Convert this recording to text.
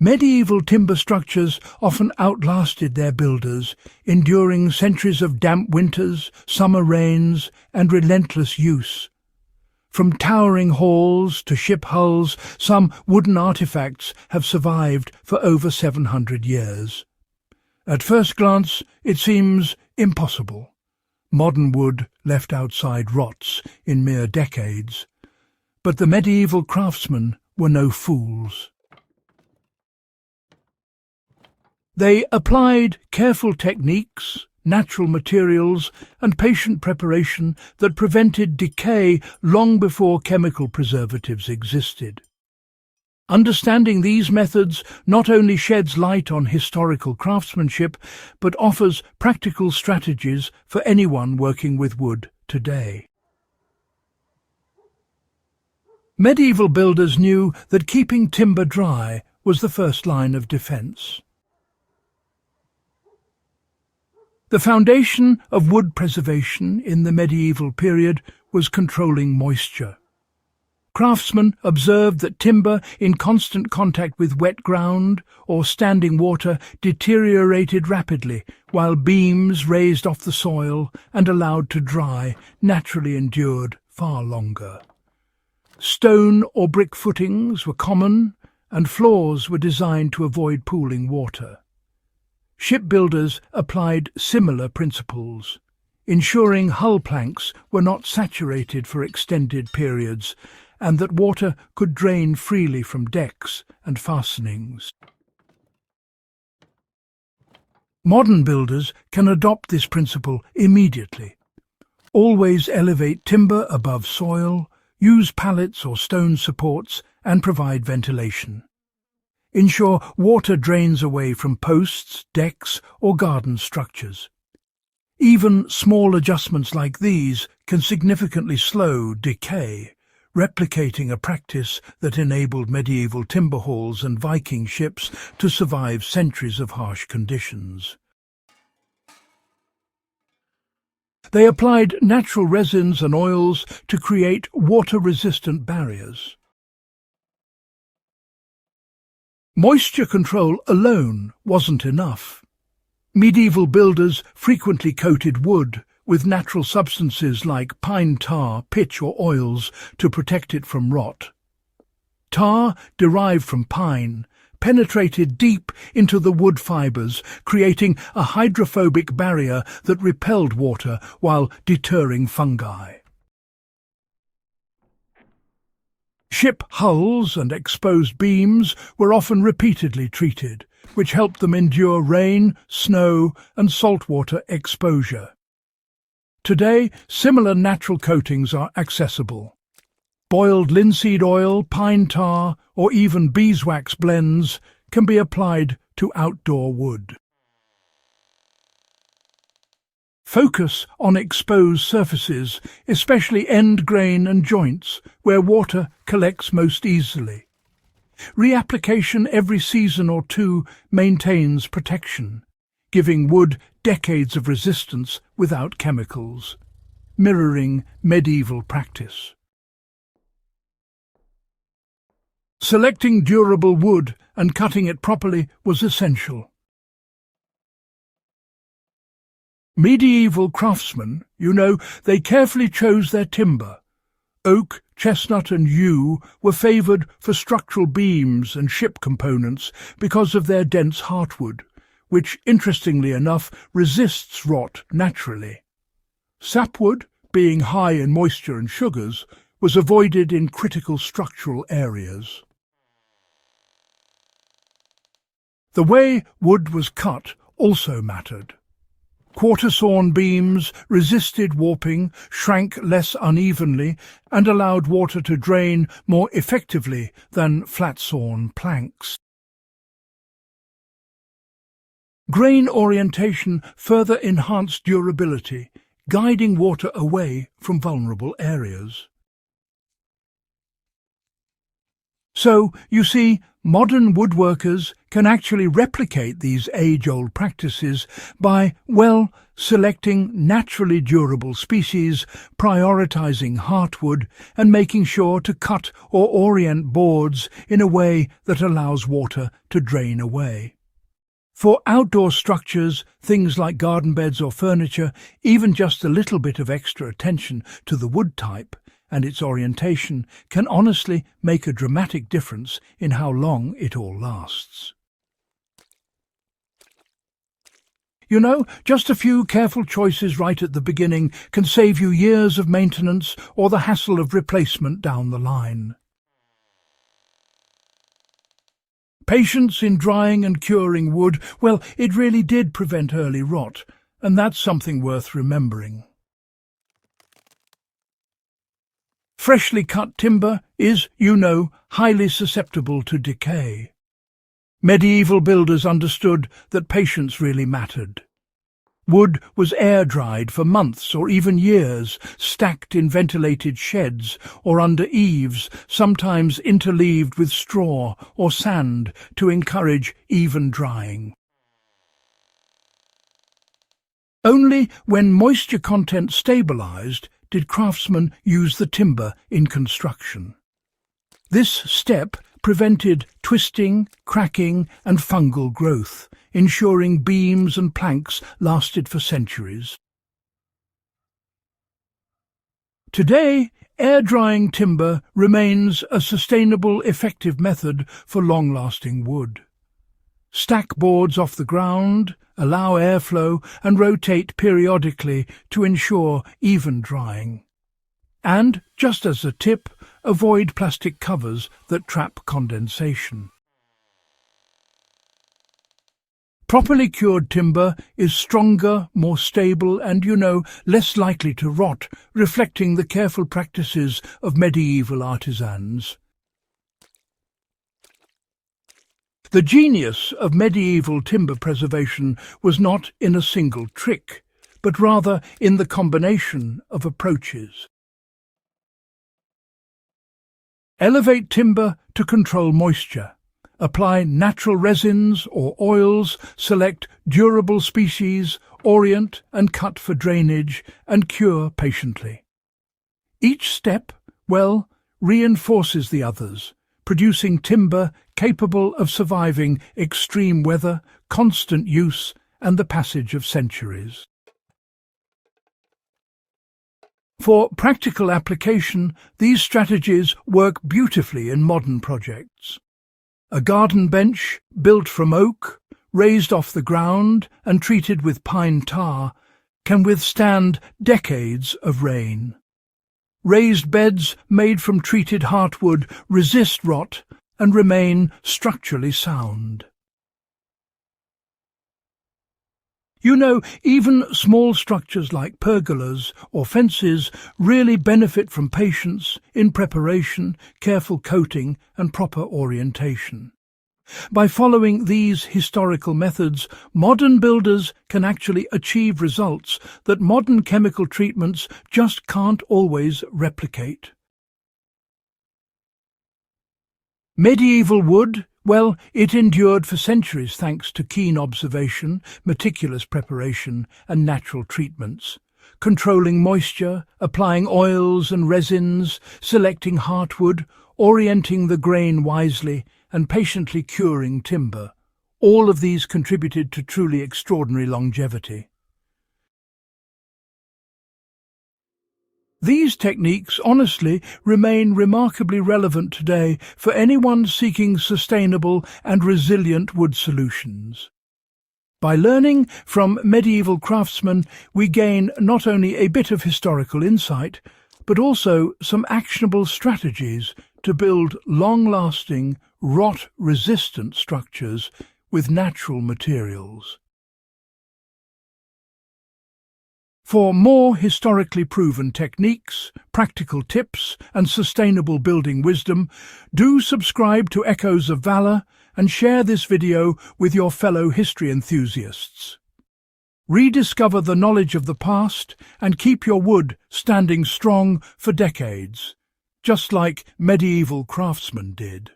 Medieval timber structures often outlasted their builders, enduring centuries of damp winters, summer rains, and relentless use. From towering halls to ship hulls, some wooden artifacts have survived for over 700 years. At first glance, it seems impossible. Modern wood left outside rots in mere decades. But the medieval craftsmen were no fools. They applied careful techniques, natural materials, and patient preparation that prevented decay long before chemical preservatives existed. Understanding these methods not only sheds light on historical craftsmanship, but offers practical strategies for anyone working with wood today. Medieval builders knew that keeping timber dry was the first line of defense. The foundation of wood preservation in the medieval period was controlling moisture. Craftsmen observed that timber in constant contact with wet ground or standing water deteriorated rapidly, while beams raised off the soil and allowed to dry naturally endured far longer. Stone or brick footings were common, and floors were designed to avoid pooling water. Shipbuilders applied similar principles, ensuring hull planks were not saturated for extended periods and that water could drain freely from decks and fastenings. Modern builders can adopt this principle immediately. Always elevate timber above soil, use pallets or stone supports, and provide ventilation. Ensure water drains away from posts, decks, or garden structures. Even small adjustments like these can significantly slow decay, replicating a practice that enabled medieval timber halls and Viking ships to survive centuries of harsh conditions. They applied natural resins and oils to create water-resistant barriers. Moisture control alone wasn't enough. Medieval builders frequently coated wood with natural substances like pine tar, pitch or oils to protect it from rot. Tar, derived from pine, penetrated deep into the wood fibres, creating a hydrophobic barrier that repelled water while deterring fungi. Ship hulls and exposed beams were often repeatedly treated, which helped them endure rain, snow, and saltwater exposure. Today, similar natural coatings are accessible. Boiled linseed oil, pine tar, or even beeswax blends can be applied to outdoor wood. Focus on exposed surfaces, especially end grain and joints, where water collects most easily. Reapplication every season or two maintains protection, giving wood decades of resistance without chemicals, mirroring medieval practice. Selecting durable wood and cutting it properly was essential. Medieval craftsmen, they carefully chose their timber. Oak, chestnut and yew were favoured for structural beams and ship components because of their dense heartwood, which, interestingly enough, resists rot naturally. Sapwood, being high in moisture and sugars, was avoided in critical structural areas. The way wood was cut also mattered. Quarter-sawn beams resisted warping, shrank less unevenly, and allowed water to drain more effectively than flat-sawn planks. Grain orientation further enhanced durability, guiding water away from vulnerable areas. So, you see, modern woodworkers can actually replicate these age-old practices by, well, selecting naturally durable species, prioritizing heartwood, and making sure to cut or orient boards in a way that allows water to drain away. For outdoor structures, things like garden beds or furniture, even just a little bit of extra attention to the wood type and its orientation can honestly make a dramatic difference in how long it all lasts. You know, just a few careful choices right at the beginning can save you years of maintenance or the hassle of replacement down the line. Patience in drying and curing wood, well, it really did prevent early rot, and that's something worth remembering. Freshly cut timber is, you know, highly susceptible to decay. Medieval builders understood that patience really mattered. Wood was air-dried for months or even years, stacked in ventilated sheds or under eaves, sometimes interleaved with straw or sand to encourage even drying. Only when moisture content stabilized did craftsmen use the timber in construction. This step prevented twisting, cracking and fungal growth, ensuring beams and planks lasted for centuries. Today, air-drying timber remains a sustainable, effective method for long-lasting wood. Stack boards off the ground, allow airflow and rotate periodically to ensure even drying. And, just as a tip, avoid plastic covers that trap condensation. Properly cured timber is stronger, more stable and, you know, less likely to rot, reflecting the careful practices of medieval artisans. The genius of medieval timber preservation was not in a single trick, but rather in the combination of approaches. Elevate timber to control moisture. Apply natural resins or oils, select durable species, orient and cut for drainage, and cure patiently. Each step, well, reinforces the others, producing timber capable of surviving extreme weather, constant use, and the passage of centuries. For practical application, these strategies work beautifully in modern projects. A garden bench, built from oak, raised off the ground and treated with pine tar, can withstand decades of rain. Raised beds made from treated heartwood resist rot and remain structurally sound. You know, even small structures like pergolas or fences really benefit from patience in preparation, careful coating and proper orientation. By following these historical methods, modern builders can actually achieve results that modern chemical treatments just can't always replicate. Medieval wood, well, it endured for centuries thanks to keen observation, meticulous preparation and natural treatments. Controlling moisture, applying oils and resins, selecting heartwood, orienting the grain wisely, and patiently curing timber. All of these contributed to truly extraordinary longevity. These techniques, honestly, remain remarkably relevant today for anyone seeking sustainable and resilient wood solutions. By learning from medieval craftsmen, we gain not only a bit of historical insight, but also some actionable strategies to build long-lasting, rot-resistant structures with natural materials. For more historically proven techniques, practical tips and sustainable building wisdom, do subscribe to Echoes of Valor and share this video with your fellow history enthusiasts. Rediscover the knowledge of the past and keep your wood standing strong for decades, just like medieval craftsmen did.